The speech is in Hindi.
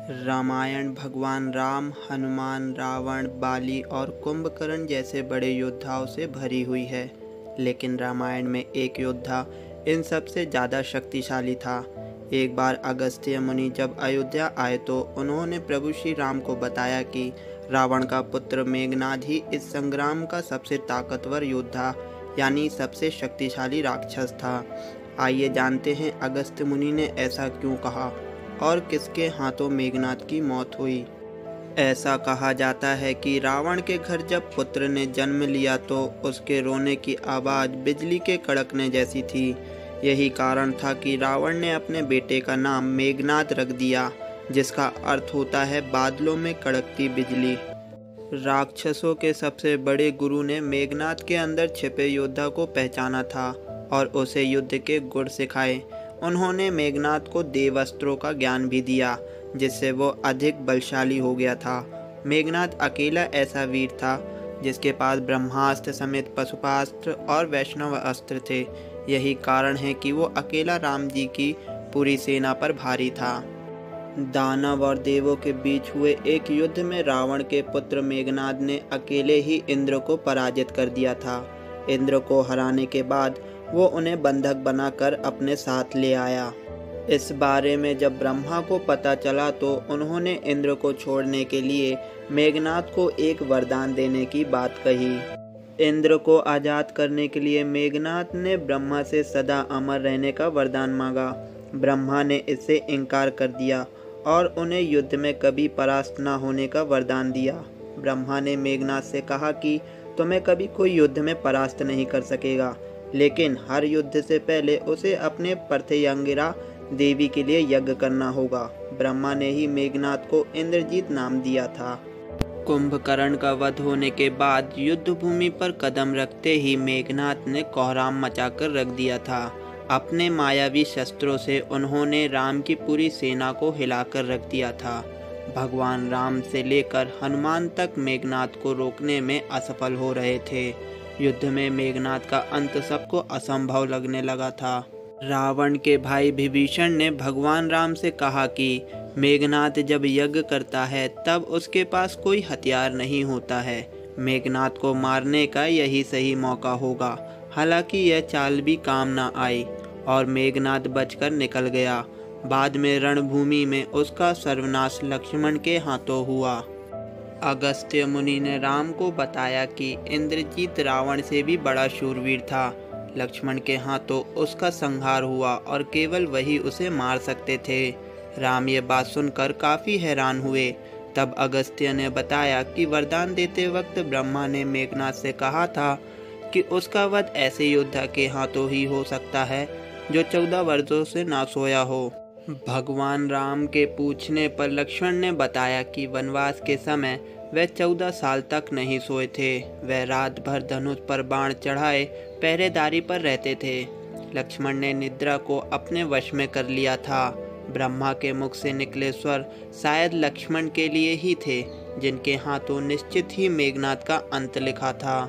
रामायण भगवान राम, हनुमान, रावण, बाली और कुंभकर्ण जैसे बड़े योद्धाओं से भरी हुई है। लेकिन रामायण में एक योद्धा इन सबसे ज़्यादा शक्तिशाली था। एक बार अगस्त्य मुनि जब अयोध्या आए तो उन्होंने प्रभु श्री राम को बताया कि रावण का पुत्र मेघनाद ही इस संग्राम का सबसे ताकतवर योद्धा यानी सबसे शक्तिशाली राक्षस था। आइए जानते हैं अगस्त्य मुनि ने ऐसा क्यों कहा और किसके हाथों मेघनाद की मौत हुई। ऐसा कहा जाता है कि रावण के घर जब पुत्र ने जन्म लिया तो उसके रोने की आवाज़ बिजली के कड़कने जैसी थी। यही कारण था कि रावण ने अपने बेटे का नाम मेघनाद रख दिया, जिसका अर्थ होता है बादलों में कड़कती बिजली। राक्षसों के सबसे बड़े गुरु ने मेघनाद के अंदर छिपे योद्धा को पहचाना था और उसे युद्ध के गुर सिखाए। उन्होंने मेघनाद को देवास्त्रों का ज्ञान भी दिया, जिससे वो अधिक बलशाली हो गया था। मेघनाद अकेला ऐसा वीर था जिसके पास ब्रह्मास्त्र समेत पशुपास्त्र और वैष्णव अस्त्र थे। यही कारण है कि वो अकेला राम जी की पूरी सेना पर भारी था। दानव और देवों के बीच हुए एक युद्ध में रावण के पुत्र मेघनाद ने अकेले ही इंद्र को पराजित कर दिया था। इंद्र को हराने के बाद वो उन्हें बंधक बनाकर अपने साथ ले आया। इस बारे में जब ब्रह्मा को पता चला तो उन्होंने इंद्र को छोड़ने के लिए मेघनाद को एक वरदान देने की बात कही। इंद्र को आज़ाद करने के लिए मेघनाद ने ब्रह्मा से सदा अमर रहने का वरदान मांगा। ब्रह्मा ने इससे इनकार कर दिया और उन्हें युद्ध में कभी परास्त न होने का वरदान दिया। ब्रह्मा ने मेघनाद से कहा कि तुम्हें कभी कोई युद्ध में परास्त नहीं कर सकेगा, लेकिन हर युद्ध से पहले उसे अपने प्रत्यंगिरा देवी के लिए यज्ञ करना होगा। ब्रह्मा ने ही मेघनाद को इंद्रजीत नाम दिया था। कुंभकर्ण का वध होने के बाद युद्ध भूमि पर कदम रखते ही मेघनाद ने कोहराम मचाकर रख दिया था। अपने मायावी शस्त्रों से उन्होंने राम की पूरी सेना को हिलाकर रख दिया था। भगवान राम से लेकर हनुमान तक मेघनाद को रोकने में असफल हो रहे थे। युद्ध में मेघनाद का अंत सबको असंभव लगने लगा था। रावण के भाई विभीषण ने भगवान राम से कहा कि मेघनाद जब यज्ञ करता है तब उसके पास कोई हथियार नहीं होता है। मेघनाद को मारने का यही सही मौका होगा। हालांकि यह चाल भी काम न आई और मेघनाद बचकर निकल गया। बाद में रणभूमि में उसका सर्वनाश लक्ष्मण के हाथों हुआ। अगस्त्य मुनि ने राम को बताया कि इंद्रजीत रावण से भी बड़ा शूरवीर था। लक्ष्मण के हाथों उसका संहार हुआ और केवल वही उसे मार सकते थे। राम ये बात सुनकर काफ़ी हैरान हुए। तब अगस्त्य ने बताया कि वरदान देते वक्त ब्रह्मा ने मेघनाद से कहा था कि उसका वध ऐसे योद्धा के हाथों ही हो सकता है जो 14 वर्षों से ना सोया हो। भगवान राम के पूछने पर लक्ष्मण ने बताया कि वनवास के समय वह 14 साल तक नहीं सोए थे। वह रात भर धनुष पर बाण चढ़ाए पहरेदारी पर रहते थे। लक्ष्मण ने निद्रा को अपने वश में कर लिया था। ब्रह्मा के मुख से निकले स्वर शायद लक्ष्मण के लिए ही थे, जिनके हाथों निश्चित ही मेघनाद का अंत लिखा था।